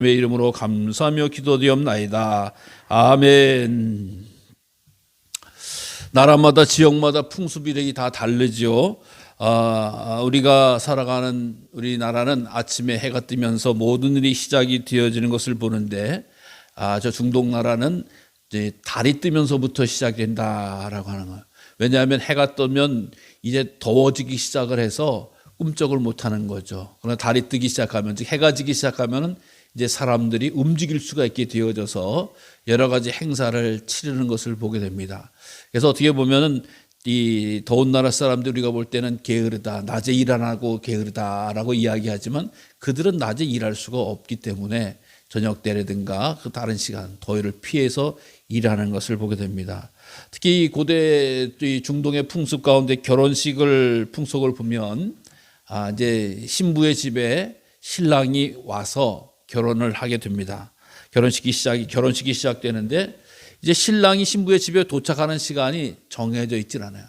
의 이름으로 감사하며 기도드리옵나이다. 아멘. 나라마다 지역마다 풍수 비례이 다 다르지요. 우리가 살아가는 우리나라는 아침에 해가 뜨면서 모든 일이 시작이 되어지는 것을 보는데, 저 중동 나라는 이제 달이 뜨면서부터 시작된다라고 하는 거예요. 왜냐하면 해가 뜨면 이제 더워지기 시작을 해서 꿈쩍을 못하는 거죠. 그러나 달이 뜨기 시작하면, 즉 해가 지기 시작하면은 이제 사람들이 움직일 수가 있게 되어져서 여러 가지 행사를 치르는 것을 보게 됩니다. 그래서 어떻게 보면은 이 더운 나라 사람들 우리가 볼 때는 게으르다, 낮에 일 안 하고 게으르다라고 이야기하지만 그들은 낮에 일할 수가 없기 때문에 저녁 때라든가 그 다른 시간 더위를 피해서 일하는 것을 보게 됩니다. 특히 고대 중동의 풍습 가운데 결혼식을 풍속을 보면 이제 신부의 집에 신랑이 와서 결혼을 하게 됩니다. 결혼식이 시작되는데 이제 신랑이 신부의 집에 도착하는 시간이 정해져 있질 않아요.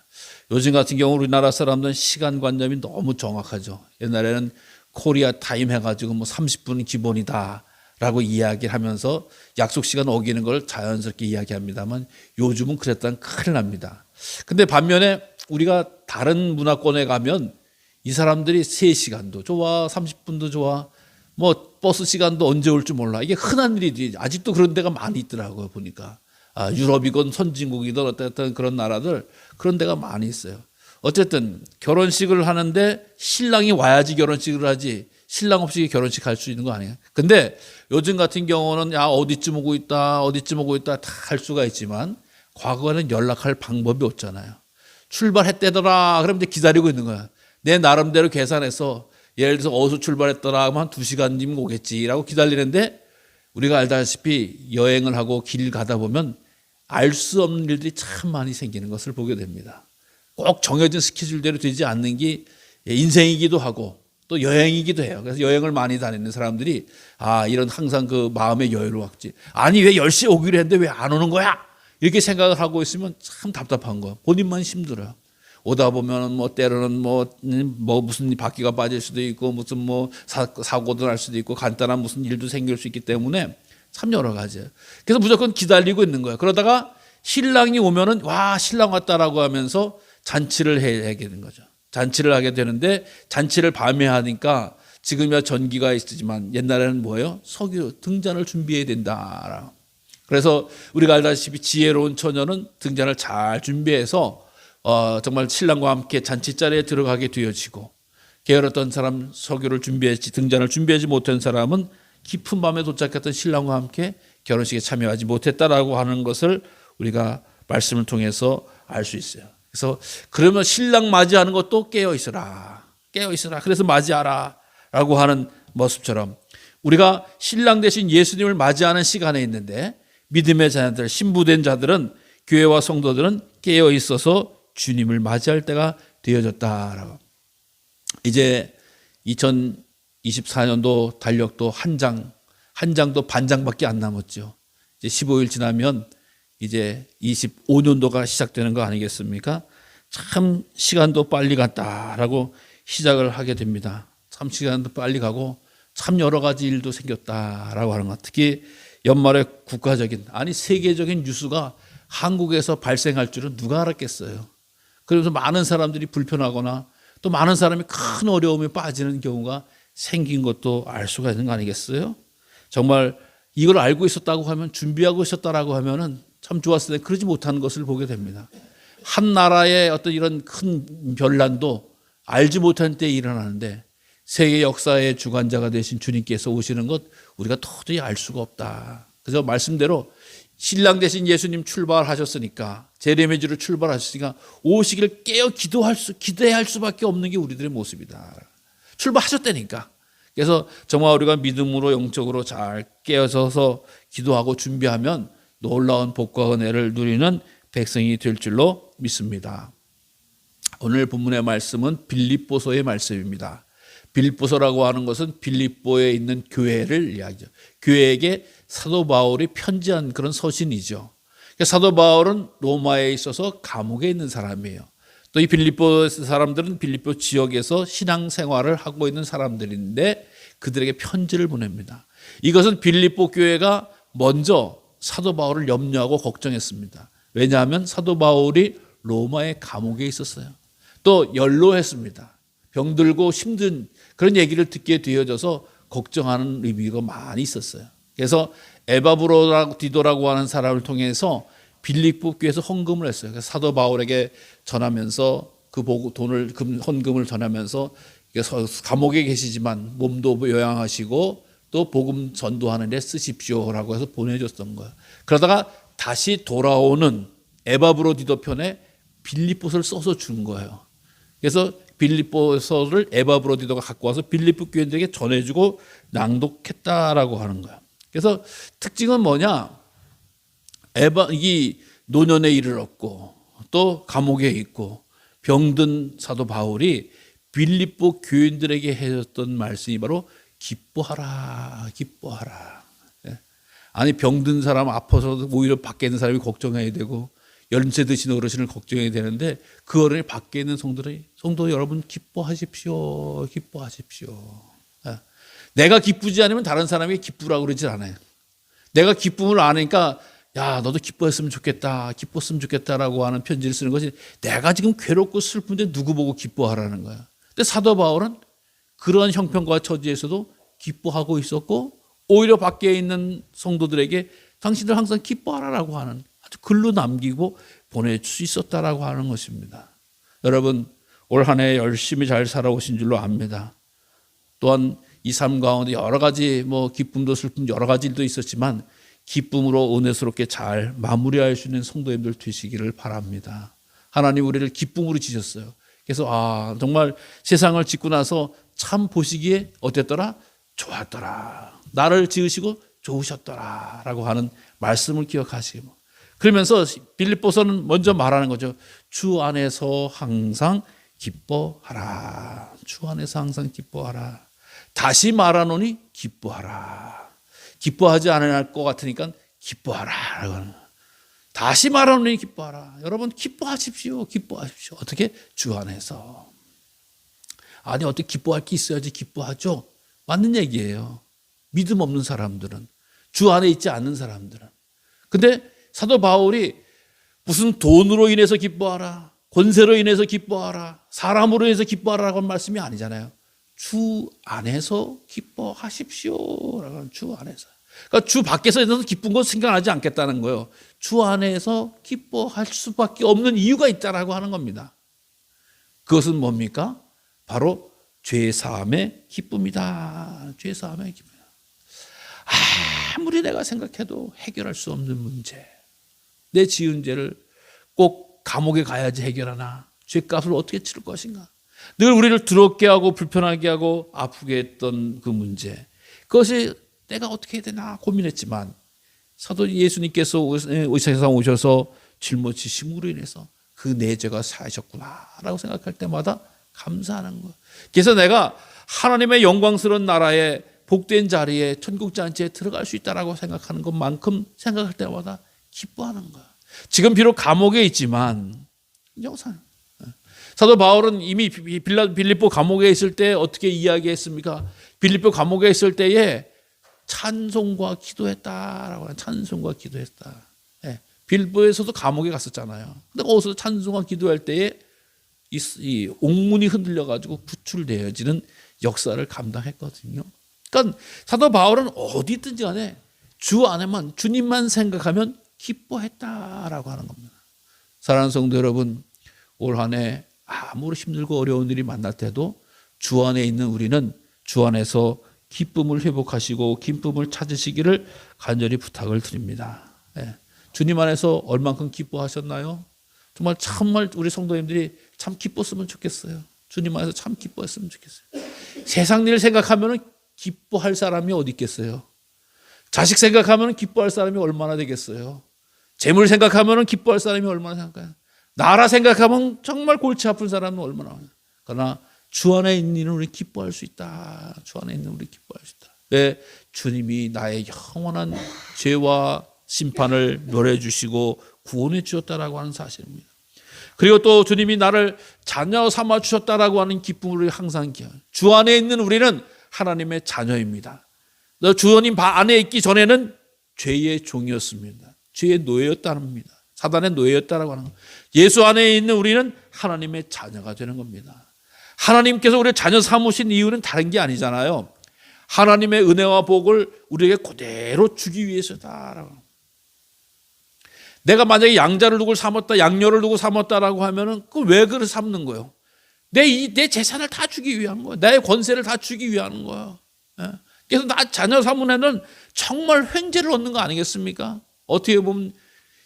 요즘 같은 경우 우리나라 사람들은 시간관념이 너무 정확하죠. 옛날에는 코리아 타임 해가지고 30분 기본이다라고 이야기를 하면서 약속 시간 어기는 걸 자연스럽게 이야기합니다만 요즘은 그랬다면 큰일 납니다. 근데 반면에 우리가 다른 문화권에 가면 이 사람들이 3시간도 좋아, 30분도 좋아, 버스 시간도 언제 올지 몰라. 이게 흔한 일이지. 아직도 그런 데가 많이 있더라고요, 보니까. 유럽이건 선진국이든 어쨌든 그런 나라들, 그런 데가 많이 있어요. 어쨌든 결혼식을 하는데 신랑이 와야지 결혼식을 하지, 신랑 없이 결혼식 할 수 있는 거 아니에요. 근데 요즘 같은 경우는 어디쯤 오고 있다 다 할 수가 있지만 과거에는 연락할 방법이 없잖아요. 출발했대더라. 그러면 이제 기다리고 있는 거야. 내 나름대로 계산해서 예를 들어서 어디서 출발했더라 하면 한 2시간 뒤면 오겠지라고 기다리는데, 우리가 알다시피 여행을 하고 길 가다 보면 알 수 없는 일들이 참 많이 생기는 것을 보게 됩니다. 꼭 정해진 스케줄대로 되지 않는 게 인생이기도 하고 또 여행이기도 해요. 그래서 여행을 많이 다니는 사람들이 이런 항상 그 마음의 여유를 갖지, 아니 왜 10시에 오기로 했는데 왜 안 오는 거야? 이렇게 생각을 하고 있으면 참 답답한 거예요. 본인만 힘들어요. 오다 보면 때로는 무슨 바퀴가 빠질 수도 있고 무슨 사고도 날 수도 있고 간단한 무슨 일도 생길 수 있기 때문에 참 여러 가지예요. 그래서 무조건 기다리고 있는 거예요. 그러다가 신랑이 오면은 신랑 왔다라고 하면서 잔치를 하게 되는 거죠. 잔치를 하게 되는데 잔치를 밤에 하니까 지금이야 전기가 있지만 옛날에는 뭐예요? 석유 등잔을 준비해야 된다. 그래서 우리가 알다시피 지혜로운 처녀는 등잔을 잘 준비해서 정말 신랑과 함께 잔치자리에 들어가게 되어지고, 게으렀던 사람 석유를 준비했지 등잔을 준비하지 못한 사람은 깊은 밤에 도착했던 신랑과 함께 결혼식에 참여하지 못했다라고 하는 것을 우리가 말씀을 통해서 알 수 있어요. 그래서 그러면 신랑 맞이하는 것도 깨어 있으라. 그래서 맞이하라 라고 하는 모습처럼 우리가 신랑 대신 예수님을 맞이하는 시간에 있는데, 믿음의 자녀들, 신부된 자들은, 교회와 성도들은 깨어 있어서 주님을 맞이할 때가 되어졌다라고. 이제 2024년도 달력도 한 장도 반장밖에 안 남았죠. 이제 15일 지나면 이제 25년도가 시작되는 거 아니겠습니까? 참 시간도 빨리 갔다라고 시작을 하게 됩니다. 참 시간도 빨리 가고 참 여러 가지 일도 생겼다라고 하는 것. 특히 연말에 국가적인, 세계적인 뉴스가 한국에서 발생할 줄은 누가 알았겠어요. 그래서 많은 사람들이 불편하거나 또 많은 사람이 큰 어려움에 빠지는 경우가 생긴 것도 알 수가 있는 거 아니겠어요? 정말 이걸 알고 있었다고 하면, 준비하고 있었다라고 하면은 참 좋았을 텐데 그러지 못하는 것을 보게 됩니다. 한 나라의 어떤 이런 큰 변란도 알지 못한 때에 일어나는데 세계 역사의 주관자가 되신 주님께서 오시는 것 우리가 도저히 알 수가 없다. 그래서 말씀대로 신랑 대신 예수님 출발하셨으니까, 제레미지로 출발하셨으니까 오시기를 깨어 기대할 수밖에 없는 게 우리들의 모습이다. 출발하셨다니까. 그래서 정말 우리가 믿음으로 영적으로 잘 깨어서서 기도하고 준비하면 놀라운 복과 은혜를 누리는 백성이 될 줄로 믿습니다. 오늘 본문의 말씀은 빌립보서의 말씀입니다. 빌립보서라고 하는 것은 빌립보에 있는 교회를 이야기하죠. 교회에게 사도 바울이 편지한 그런 서신이죠. 사도 바울은 로마에 있어서 감옥에 있는 사람이에요. 또 이 빌립보 사람들은 빌립보 지역에서 신앙생활을 하고 있는 사람들인데 그들에게 편지를 보냅니다. 이것은 빌립보 교회가 먼저 사도 바울을 염려하고 걱정했습니다. 왜냐하면 사도 바울이 로마의 감옥에 있었어요. 또 연로했습니다. 병들고 힘든 그런 얘기를 듣게 되어져서 걱정하는 의미가 많이 있었어요. 그래서 에바브로디도라고 하는 사람을 통해서 빌립보 교회에서 헌금을 했어요. 그래서 사도 바울에게 전하면서 그 돈을 헌금을 전하면서 감옥에 계시지만 몸도 요양하시고 또 복음 전도하는 데 쓰십시오라고 해서 보내줬던 거예요. 그러다가 다시 돌아오는 에바브로디도 편에 빌립보서를 써서 준 거예요. 그래서 빌립보서를 에바브로디도가 갖고 와서 빌립보 교인들에게 전해주고 낭독했다라고 하는 거예요. 그래서 특징은 뭐냐? 이 노년에 이르렀고 또 감옥에 있고 병든 사도 바울이 빌립보 교인들에게 해줬던 말씀이 바로 기뻐하라, 기뻐하라. 아니 병든 사람 아파서 오히려 밖에 있는 사람이 걱정해야 되고 연세 드신 어르신을 걱정해야 되는데 그 어른이 밖에 있는 성도 여러분 기뻐하십시오, 기뻐하십시오. 내가 기쁘지 않으면 다른 사람이 기쁘라고 그러지 않아요. 내가 기쁨을 아니까 야 너도 기뻐했으면 좋겠다, 기뻤으면 좋겠다라고 하는 편지를 쓰는 것이 내가 지금 괴롭고 슬픈데 누구 보고 기뻐하라는 거야. 근데 사도 바울은 그런 형편과 처지에서도 기뻐하고 있었고 오히려 밖에 있는 성도들에게 당신들 항상 기뻐하라라고 하는 아주 글로 남기고 보낼 수 있었다라고 하는 것입니다. 여러분 올 한 해 열심히 잘 살아오신 줄로 압니다. 또한 이 삶 가운데 여러 가지 기쁨도 슬픔 여러 가지 일도 있었지만 기쁨으로 은혜스럽게 잘 마무리할 수 있는 성도님들 되시기를 바랍니다. 하나님 우리를 기쁨으로 지셨어요. 그래서 정말 세상을 짓고 나서 참 보시기에 어땠더라? 좋았더라. 나를 지으시고 좋으셨더라 라고 하는 말씀을 기억하시고 그러면서 빌립보서는 먼저 말하는 거죠. 주 안에서 항상 기뻐하라. 주 안에서 항상 기뻐하라. 다시 말하노니 기뻐하라. 기뻐하지 않을 것 같으니까 기뻐하라 라고 하는 거예요. 다시 말하노니 기뻐하라. 여러분 기뻐하십시오. 기뻐하십시오. 어떻게? 주 안에서. 아니 어떻게 기뻐할 게 있어야지 기뻐하죠. 맞는 얘기예요. 믿음 없는 사람들은 주 안에 있지 않는 사람들은. 근데 사도 바울이 무슨 돈으로 인해서 기뻐하라, 권세로 인해서 기뻐하라, 사람으로 인해서 기뻐하라고 하는 말씀이 아니잖아요. 주 안에서 기뻐하십시오. 주 안에서. 그러니까 주 밖에서 있어서 기쁜 건 생각하지 않겠다는 거예요. 주 안에서 기뻐할 수밖에 없는 이유가 있다라고 하는 겁니다. 그것은 뭡니까? 바로 죄 사함의 기쁨이다. 죄 사함의 기쁨이다. 아무리 내가 생각해도 해결할 수 없는 문제. 내 지은 죄를 꼭 감옥에 가야지 해결하나? 죄값을 어떻게 치를 것인가? 늘 우리를 더럽게 하고 불편하게 하고 아프게 했던 그 문제. 그것이 내가 어떻게 해야 되나 고민했지만 사도 예수님께서 세상 오셔서 짊어지심으로 인해서 그 내 죄가 사하셨구나라고 생각할 때마다 감사하는 거예요. 그래서 내가 하나님의 영광스러운 나라에 복된 자리에 천국 잔치에 들어갈 수 있다라고 생각하는 것만큼 생각할 때마다 기뻐하는 거야. 지금 비록 감옥에 있지만 사도 바울은 이미 빌립보 감옥에 있을 때 어떻게 이야기했습니까? 빌립보 감옥에 있을 때에 찬송과 기도했다라고 하는 찬송과 기도했다. 빌립보에서도 감옥에 갔었잖아요. 근데 거기서 찬송과 기도할 때에 이 옥문이 흔들려가지고 구출되어지는 역사를 감당했거든요. 그러니까 사도 바울은 어디든지 간에 주 안에만 주님만 생각하면 기뻐했다라고 하는 겁니다. 사랑하는 성도 여러분, 올 한 해 아무리 힘들고 어려운 일이 만날 때도 주 안에 있는 우리는 주 안에서 기쁨을 회복하시고 기쁨을 찾으시기를 간절히 부탁을 드립니다. 주님 안에서 얼만큼 기뻐하셨나요? 정말 우리 성도님들이 참 기뻤으면 좋겠어요. 주님 안에서 참 기뻐했으면 좋겠어요. 세상 일을 생각하면 기뻐할 사람이 어디 있겠어요? 자식 생각하면 기뻐할 사람이 얼마나 되겠어요? 재물 생각하면 기뻐할 사람이 얼마나 생각해요? 나라 생각하면 정말 골치 아픈 사람은 얼마나. 그러나 주 안에 있는 일은 우리 기뻐할 수 있다. 주 안에 있는 우리 기뻐할 수 있다. 왜? 주님이 나의 영원한 죄와 심판을 멸해 주시고 구원해 주셨다라고 하는 사실입니다. 그리고 또 주님이 나를 자녀 삼아 주셨다라고 하는 기쁨을 항상 기억해요. 주 안에 있는 우리는 하나님의 자녀입니다. 주님 안에 있기 전에는 죄의 종이었습니다. 죄의 노예였다는 겁니다. 사단의 노예였다라고 하는 겁니다. 예수 안에 있는 우리는 하나님의 자녀가 되는 겁니다. 하나님께서 우리를 자녀 삼으신 이유는 다른 게 아니잖아요. 하나님의 은혜와 복을 우리에게 그대로 주기 위해서다라고. 내가 만약에 양자를 두고 삼았다, 양녀를 두고 삼았다라고 하면은 그 왜 그를 삼는 거예요? 내 재산을 다 주기 위한 거예요. 나의 권세를 다 주기 위한 거예요. 그래서 나 자녀 삼은 애는 정말 횡재를 얻는 거 아니겠습니까? 어떻게 보면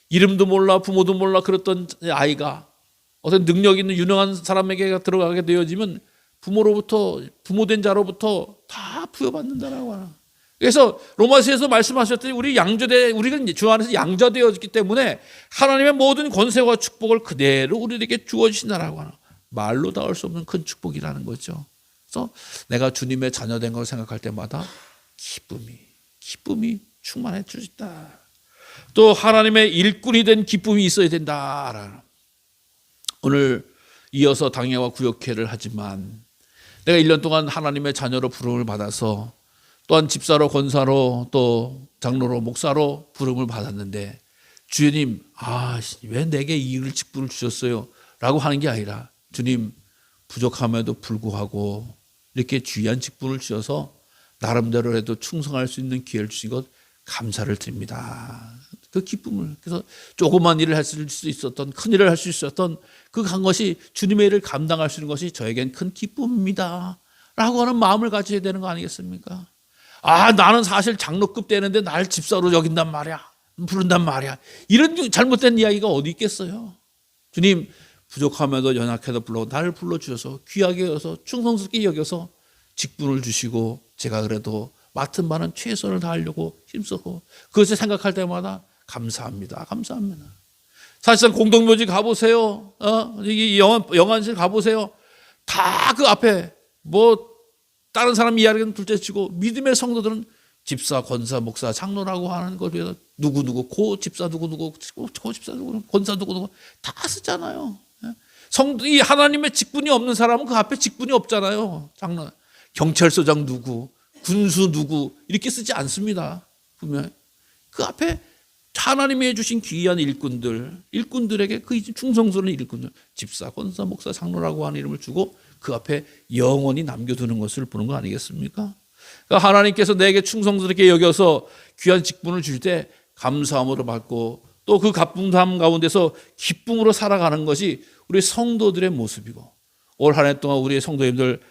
이름도 몰라 부모도 몰라 그랬던 아이가 어떤 능력 있는 유능한 사람에게 들어가게 되어지면 부모된 자로부터 다 부여받는다라고 하나. 그래서 로마서에서 말씀하셨더니 우리는 주 안에서 양자되어졌기 때문에 하나님의 모든 권세와 축복을 그대로 우리에게 주어주신다라고 하나. 말로 닿을 수 없는 큰 축복이라는 거죠. 그래서 내가 주님의 자녀된 걸 생각할 때마다 기쁨이 충만해 주시다. 또 하나님의 일꾼이 된 기쁨이 있어야 된다. 오늘 이어서 당회와 구역회를 하지만 내가 1년 동안 하나님의 자녀로 부름을 받아서 또한 집사로 권사로 또 장로로 목사로 부름을 받았는데 주님 왜 내게 이 일을 직분을 주셨어요? 라고 하는 게 아니라 주님 부족함에도 불구하고 이렇게 귀한 직분을 주셔서 나름대로 해도 충성할 수 있는 기회를 주신 것 감사를 드립니다. 그 기쁨을, 그래서 조그만 일을 할 수 있었던, 큰 일을 할 수 있었던 그 한 것이 주님의 일을 감당할 수 있는 것이 저에겐 큰 기쁨입니다 라고 하는 마음을 가져야 되는 거 아니겠습니까? 나는 사실 장로급 되는데 날 집사로 여긴단 말이야, 부른단 말이야, 이런 잘못된 이야기가 어디 있겠어요? 주님 부족함에도 연약해도 나를 불러주셔서 귀하게 여겨서 충성스럽게 여겨서 직분을 주시고 제가 그래도 맡은 바는 최선을 다하려고 힘쓰고 그것을 생각할 때마다 감사합니다. 사실상 공동묘지 가보세요. 이 영안실 가보세요. 다 그 앞에 다른 사람 이야기는 둘째치고 믿음의 성도들은 집사, 권사, 목사, 장로라고 하는 걸 위해서 누구누구 고 집사 누구누구 고 집사 누구누구 권사 누구누구 다 쓰잖아요. 이 하나님의 직분이 없는 사람은 그 앞에 직분이 없잖아요. 장로, 경찰서장 누구, 군수 누구 이렇게 쓰지 않습니다. 분명히 그 앞에 하나님이 해주신 귀한 일꾼들에게 그 충성스러운 일꾼들, 집사, 권사, 목사, 장로라고 하는 이름을 주고 그 앞에 영원히 남겨두는 것을 보는 거 아니겠습니까? 그러니까 하나님께서 내게 충성스럽게 여겨서 귀한 직분을 주실 때 감사함으로 받고 또 그 감사함 가운데서 기쁨으로 살아가는 것이 우리 성도들의 모습이고 올 한 해 동안 우리의 성도님들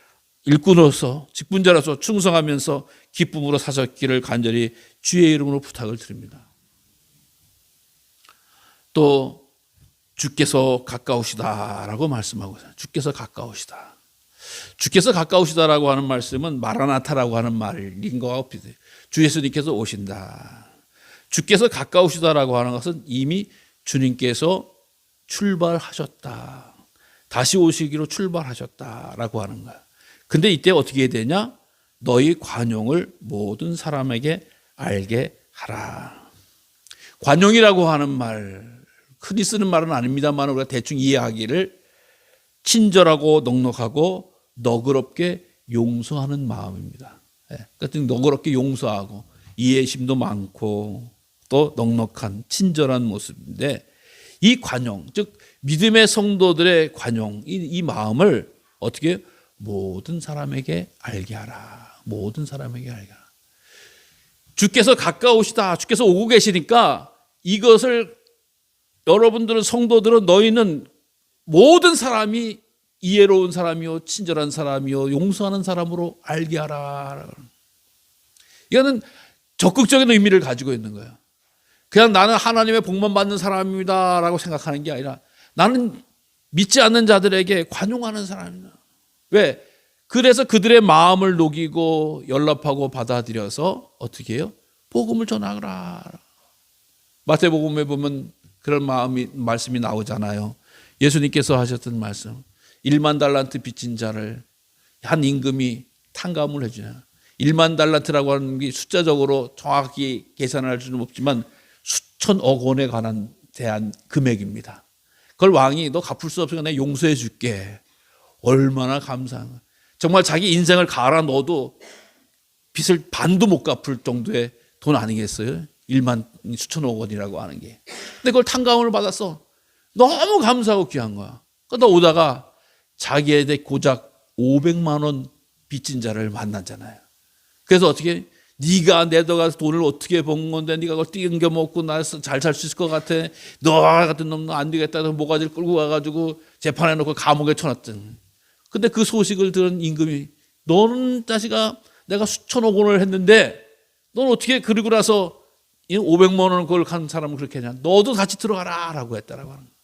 일꾼으로서 직분자로서 충성하면서 기쁨으로 사셨기를 간절히 주의 이름으로 부탁을 드립니다. 또 주께서 가까우시다라고 말씀하고 있어요. 주께서 가까우시다라고 하는 말씀은 마라나타라고 하는 말인 것과 비슷해요. 주 예수님께서 오신다. 주께서 가까우시다라고 하는 것은 이미 주님께서 출발하셨다. 다시 오시기로 출발하셨다라고 하는 거야. 근데 이때 어떻게 해야 되냐? 너희 관용을 모든 사람에게 알게 하라. 관용이라고 하는 말, 흔히 쓰는 말은 아닙니다만 우리가 대충 이해하기를 친절하고 넉넉하고 너그럽게 용서하는 마음입니다. 그러니까 너그럽게 용서하고 이해심도 많고 또 넉넉한 친절한 모습인데 이 관용, 즉 믿음의 성도들의 관용, 이 마음을 어떻게 모든 사람에게 알게 하라. 모든 사람에게 알게 하라. 주께서 가까우시다. 주께서 오고 계시니까 이것을 여러분들은 성도들은 너희는 모든 사람이 이해로운 사람이요, 친절한 사람이요, 용서하는 사람으로 알게 하라. 이거는 적극적인 의미를 가지고 있는 거예요. 그냥 나는 하나님의 복만 받는 사람입니다라고 생각하는 게 아니라 나는 믿지 않는 자들에게 관용하는 사람이다. 왜? 그래서 그들의 마음을 녹이고 연락하고 받아들여서 어떻게 해요? 복음을 전하라. 마태복음에 보면 그런 말씀이 나오잖아요. 예수님께서 하셨던 말씀. 1만 달란트 빚진 자를 한 임금이 탕감을 해주냐. 1만 달란트라고 하는 게 숫자적으로 정확히 계산할 수는 없지만 수천억 원에 대한 금액입니다. 그걸 왕이 너 갚을 수 없으니까 내가 용서해 줄게. 얼마나 감사한 거야. 정말 자기 인생을 갈아 넣어도 빚을 반도 못 갚을 정도의 돈 아니겠어요? 1만 수천억 원이라고 하는 게. 근데 그걸 탕감을 받았어. 너무 감사하고 귀한 거야. 그러다 오다가 자기에 대해 고작 500만 원 빚진 자를 만났잖아요. 그래서 어떻게 네가 내다가 돈을 어떻게 번 건데 네가 그걸 띵겨 먹고 나 잘 살 수 있을 것 같아. 너 같은 놈은 안 되겠다 해서 모가지를 끌고 가가지고 재판에 놓고 감옥에 쳐놨던. 근데 그 소식을 들은 임금이 너는 자식아 내가 수천억 원을 했는데 넌 어떻게 그러고 나서 500만 원을 그걸 간 사람은 그렇게 하냐. 너도 같이 들어가라 라고 했다라고 하는 거예요.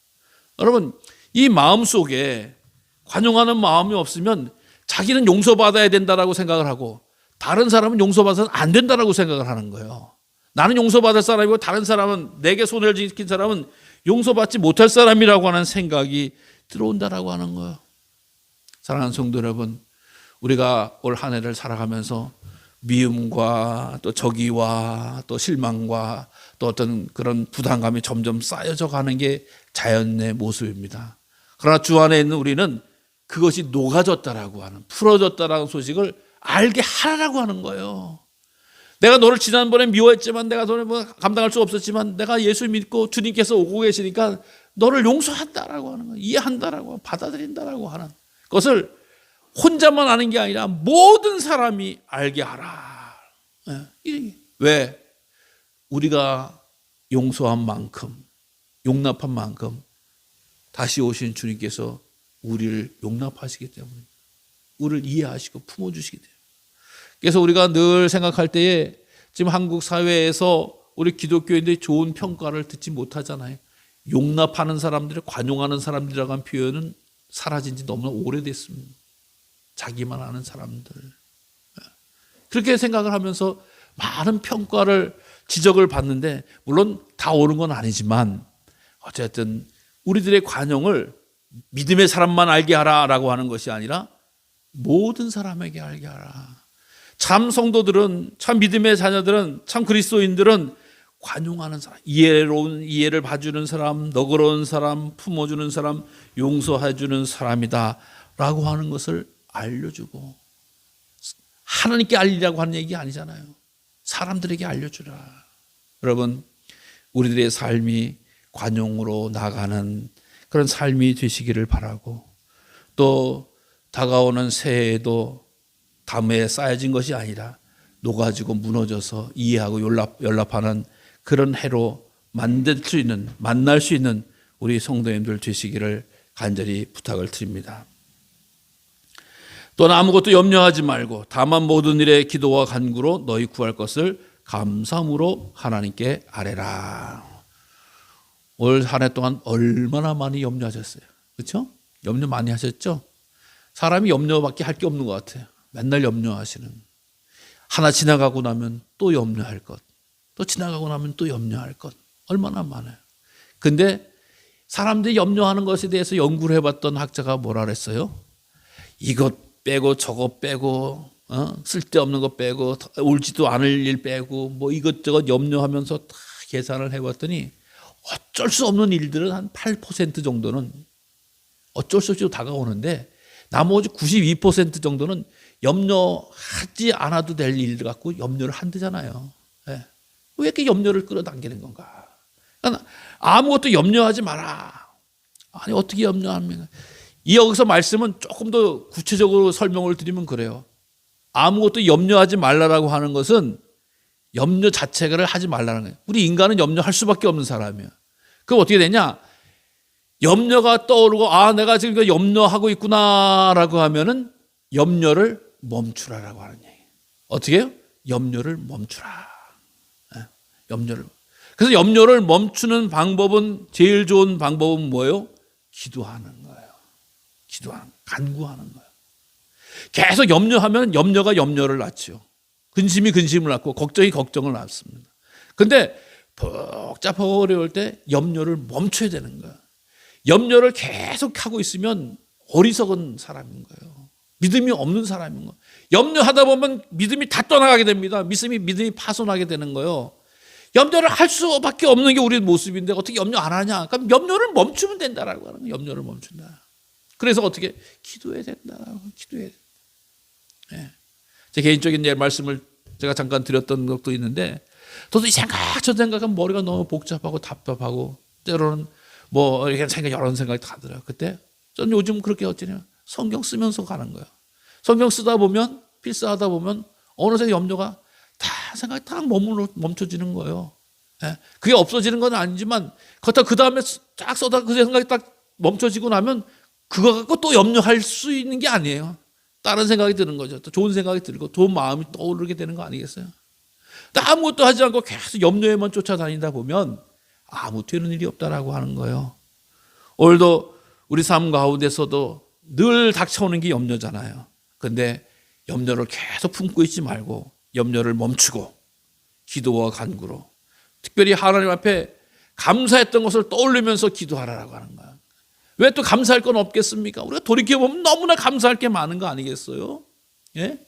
여러분 이 마음 속에 관용하는 마음이 없으면 자기는 용서받아야 된다라고 생각을 하고 다른 사람은 용서받아서는 안 된다라고 생각을 하는 거예요. 나는 용서받을 사람이고 다른 사람은 내게 손해를 지킨 사람은 용서받지 못할 사람이라고 하는 생각이 들어온다라고 하는 거예요. 사랑하는 성도 여러분, 우리가 올 한 해를 살아가면서 미움과 또 적의와 또 실망과 또 어떤 그런 부담감이 점점 쌓여져 가는 게 자연의 모습입니다. 그러나 주 안에 있는 우리는 그것이 녹아졌다라고 하는, 풀어졌다라는 소식을 알게 하라고 하는 거예요. 내가 너를 지난번에 미워했지만 내가 너를 감당할 수 없었지만 내가 예수 믿고 주님께서 오고 계시니까 너를 용서한다라고 하는 거예요. 이해한다라고 받아들인다라고 하는 것을 혼자만 아는 게 아니라 모든 사람이 알게 하라. 왜? 우리가 용서한 만큼, 용납한 만큼 다시 오신 주님께서 우리를 용납하시기 때문에 우리를 이해하시고 품어주시기 때문에. 그래서 우리가 늘 생각할 때에 지금 한국 사회에서 우리 기독교인들이 좋은 평가를 듣지 못하잖아요. 용납하는 사람들, 관용하는 사람들이라고 하는 표현은 사라진 지 너무나 오래됐습니다. 자기만 아는 사람들. 그렇게 생각을 하면서 많은 평가를, 지적을 받는데 물론 다 옳은 건 아니지만 어쨌든 우리들의 관용을 믿음의 사람만 알게 하라라고 하는 것이 아니라 모든 사람에게 알게 하라. 참 성도들은, 참 믿음의 자녀들은, 참 그리스도인들은 관용하는 사람, 이해로운 이해를 봐주는 사람, 너그러운 사람, 품어주는 사람, 용서해주는 사람이다 라고 하는 것을 알려주고, 하나님께 알리라고 하는 얘기 아니잖아요. 사람들에게 알려주라. 여러분, 우리들의 삶이 관용으로 나가는 그런 삶이 되시기를 바라고, 또 다가오는 새해에도 담에 쌓여진 것이 아니라 녹아지고 무너져서 이해하고 연락하는 그런 해로 만날 수 있는 우리 성도님들 되시기를 간절히 부탁을 드립니다. 또는 아무것도 염려하지 말고 다만 모든 일에 기도와 간구로 너희 구할 것을 감사함으로 하나님께 아뢰라. 올 한 해 동안 얼마나 많이 염려하셨어요. 그렇죠? 염려 많이 하셨죠? 사람이 염려밖에 할 게 없는 것 같아요. 맨날 염려하시는. 하나 지나가고 나면 또 염려할 것, 또 지나가고 나면 또 염려할 것, 얼마나 많아요. 근데 사람들이 염려하는 것에 대해서 연구를 해봤던 학자가 뭐라 그랬어요? 이것 빼고 저것 빼고 쓸데없는 거 빼고 옳지도 않을 일 빼고 뭐 이것저것 염려하면서 다 계산을 해봤더니 어쩔 수 없는 일들은 한 8% 정도는 어쩔 수 없이 다가오는데 나머지 92% 정도는 염려하지 않아도 될 일 갖고 염려를 한대잖아요. 왜 이렇게 염려를 끌어당기는 건가? 그러니까 아무것도 염려하지 마라. 아니 어떻게 염려합니까? 여기서 말씀은 조금 더 구체적으로 설명을 드리면 그래요. 아무것도 염려하지 말라라고 하는 것은 염려 자체를 하지 말라는 거예요. 우리 인간은 염려할 수밖에 없는 사람이에요. 그럼 어떻게 되냐? 염려가 떠오르고 내가 지금 염려하고 있구나라고 하면은 염려를 멈추라라고 하는 얘기예요. 어떻게 해요? 염려를 멈추라. 염려를. 그래서 염려를 멈추는 방법은, 제일 좋은 방법은 뭐예요? 기도하는 거예요. 기도하는, 간구하는 거예요. 계속 염려하면 염려가 염려를 낳죠. 근심이 근심을 낳고 걱정이 걱정을 낳습니다. 근데 복잡하고 어려울 때 염려를 멈춰야 되는 거예요. 염려를 계속 하고 있으면 어리석은 사람인 거예요. 믿음이 없는 사람인 거예요. 염려하다 보면 믿음이 다 떠나가게 됩니다. 믿음이 파손하게 되는 거예요. 염려를 할 수밖에 없는 게 우리의 모습인데 어떻게 염려 안 하냐? 그럼 염려를 멈추면 된다라고 하는 거예요. 염려를 멈춘다. 그래서 어떻게 기도해야 된다. 기도해야 된다. 제 개인적인 말씀을 제가 잠깐 드렸던 것도 있는데 저도 이 생각 저 생각은 머리가 너무 복잡하고 답답하고 때로는 뭐 이렇게 생각 여러 생각이 다 들어요. 그때 저는 요즘 그렇게 어쩌냐 성경 쓰면서 가는 거예요. 성경 쓰다 보면 필사하다 보면 어느새 염려가 다 생각이 딱 멈춰지는 거예요. 예? 그게 없어지는 건 아니지만 그렇다 그 다음에 쫙 써다 그 생각이 딱 멈춰지고 나면 그거 갖고 또 염려할 수 있는 게 아니에요. 다른 생각이 드는 거죠. 또 좋은 생각이 들고 좋은 마음이 떠오르게 되는 거 아니겠어요? 아무것도 하지 않고 계속 염려에만 쫓아다니다 보면 아무 되는 일이 없다라고 하는 거예요. 오늘도 우리 삶 가운데서도 늘 닥쳐오는 게 염려잖아요. 근데 염려를 계속 품고 있지 말고 염려를 멈추고 기도와 간구로 특별히 하나님 앞에 감사했던 것을 떠올리면서 기도하라고 하는 거야. 왜 또 감사할 건 없겠습니까? 우리가 돌이켜보면 너무나 감사할 게 많은 거 아니겠어요? 예?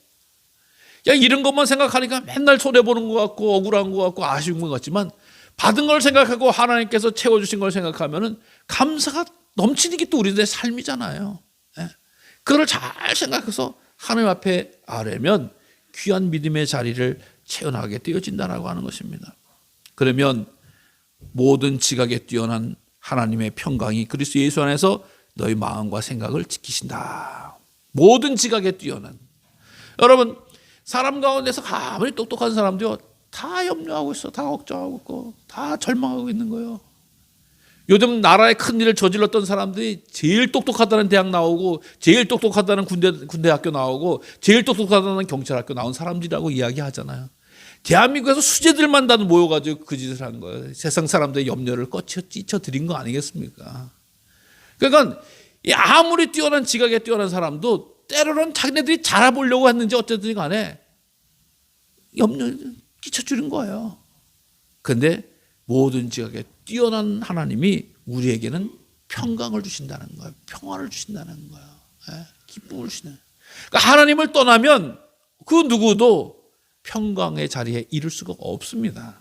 야, 이런 것만 생각하니까 맨날 손해보는 것 같고 억울한 것 같고 아쉬운 것 같지만 받은 걸 생각하고 하나님께서 채워주신 걸 생각하면은 감사가 넘치는 게 또 우리들의 삶이잖아요. 예? 그걸 잘 생각해서 하나님 앞에 아뢰면 귀한 믿음의 자리를 채워나가게 되어진다라고 하는 것입니다. 그러면 모든 지각에 뛰어난 하나님의 평강이 그리스도 예수 안에서 너희 마음과 생각을 지키신다. 모든 지각에 뛰어난. 여러분 사람 가운데서 아무리 똑똑한 사람도요 다 염려하고 있어. 다 걱정하고 있고 다 절망하고 있는 거예요. 요즘 나라에 큰 일을 저질렀던 사람들이 제일 똑똑하다는 대학 나오고 제일 똑똑하다는 군대 학교 나오고 제일 똑똑하다는 경찰학교 나온 사람들이라고 이야기하잖아요. 대한민국에서 수재들만 다 모여가지고 그 짓을 한 거예요. 세상 사람들의 염려를 찢어드린 거 아니겠습니까? 그러니까 아무리 뛰어난 지각에 뛰어난 사람도 때로는 자기네들이 잘해보려고 했는지 어쨌든 간에 염려 끼쳐주는 거예요. 그런데 모든 지각에 뛰어난 하나님이 우리에게는 평강을 주신다는 거예요. 평화를 주신다는 거예요. 기쁨을 주시는. 그러니까 하나님을 떠나면 그 누구도 평강의 자리에 이를 수가 없습니다.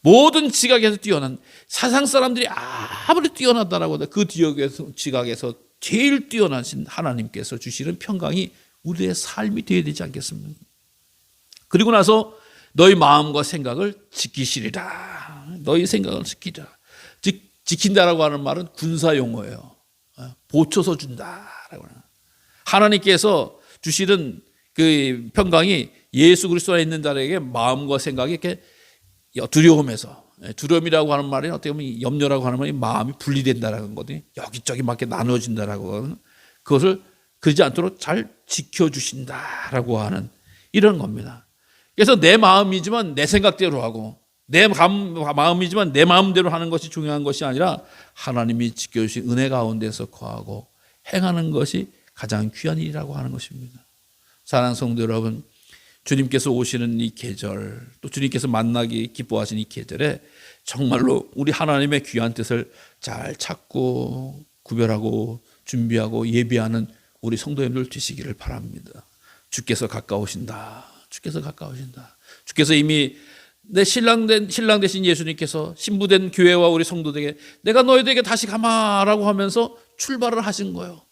모든 지각에서 뛰어난 세상 사람들이 아무리 뛰어나다라고 해도 그 지각에서 제일 뛰어나신 하나님께서 주시는 평강이 우리의 삶이 되어야 되지 않겠습니까? 그리고 나서 너희 마음과 생각을 지키시리라. 너희 생각을 지키라. 지킨다라고 하는 말은 군사 용어예요. 보초서 준다라고 하는. 하나님께서 주시는 그 평강이 예수 그리스도 안에 있는 자에게 마음과 생각이 이렇게 두려움에서, 두려움이라고 하는 말이 어떻게 보면 염려라고 하는 말이 마음이 분리된다라는 거거든요. 여기저기 막 나눠진다라고 하는 그것을 그러지 않도록 잘 지켜주신다라고 하는 이런 겁니다. 그래서 내 마음이지만 내 생각대로 하고 내 마음이지만 내 마음대로 하는 것이 중요한 것이 아니라 하나님이 지켜주신 은혜 가운데서 거하고 행하는 것이 가장 귀한 일이라고 하는 것입니다. 사랑하는 성도 여러분, 주님께서 오시는 이 계절, 또 주님께서 만나기 기뻐하시는 이 계절에 정말로 우리 하나님의 귀한 뜻을 잘 찾고 구별하고 준비하고 예비하는 우리 성도님들 되시기를 바랍니다. 주께서 가까우신다. 주께서 가까우신다. 주께서 이미 내 신랑 되신 예수님께서 신부된 교회와 우리 성도들에게 내가 너희들에게 다시 가마라고 하면서 출발을 하신 거예요.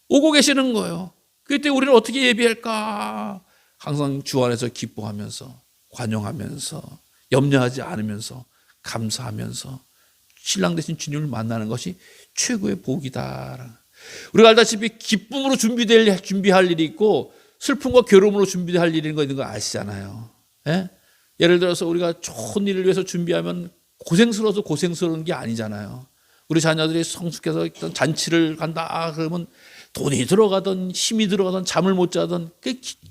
오고 계시는 거예요. 그때 우리는 어떻게 예비할까? 항상 주 안에서 기뻐하면서 관용하면서 염려하지 않으면서 감사하면서 신랑 되신 주님을 만나는 것이 최고의 복이다. 우리가 알다시피 기쁨으로 준비할 일이 있고 슬픔과 괴로움으로 준비할 일이 있는 거 아시잖아요. 예? 예를 들어서 우리가 좋은 일을 위해서 준비하면 고생스러워서 고생스러운 게 아니잖아요. 우리 자녀들이 성숙해서 잔치를 간다 그러면 돈이 들어가든 힘이 들어가든 잠을 못 자든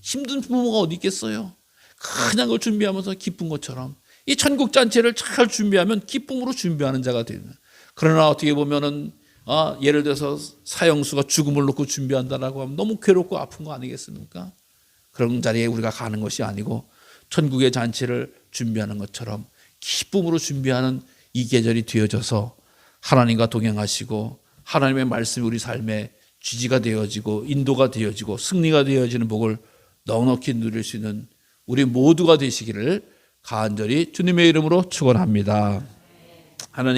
힘든 부모가 어디 있겠어요. 그냥 그걸 준비하면서 기쁜 것처럼 이 천국 잔치를 잘 준비하면 기쁨으로 준비하는 자가 되는. 그러나 어떻게 보면은 예를 들어서 사형수가 죽음을 놓고 준비한다라고 하면 너무 괴롭고 아픈 거 아니겠습니까? 그런 자리에 우리가 가는 것이 아니고 천국의 잔치를 준비하는 것처럼 기쁨으로 준비하는 이 계절이 되어져서 하나님과 동행하시고 하나님의 말씀이 우리 삶에 지지가 되어지고 인도가 되어지고 승리가 되어지는 복을 넉넉히 누릴 수 있는 우리 모두가 되시기를 간절히 주님의 이름으로 축원합니다. 하나님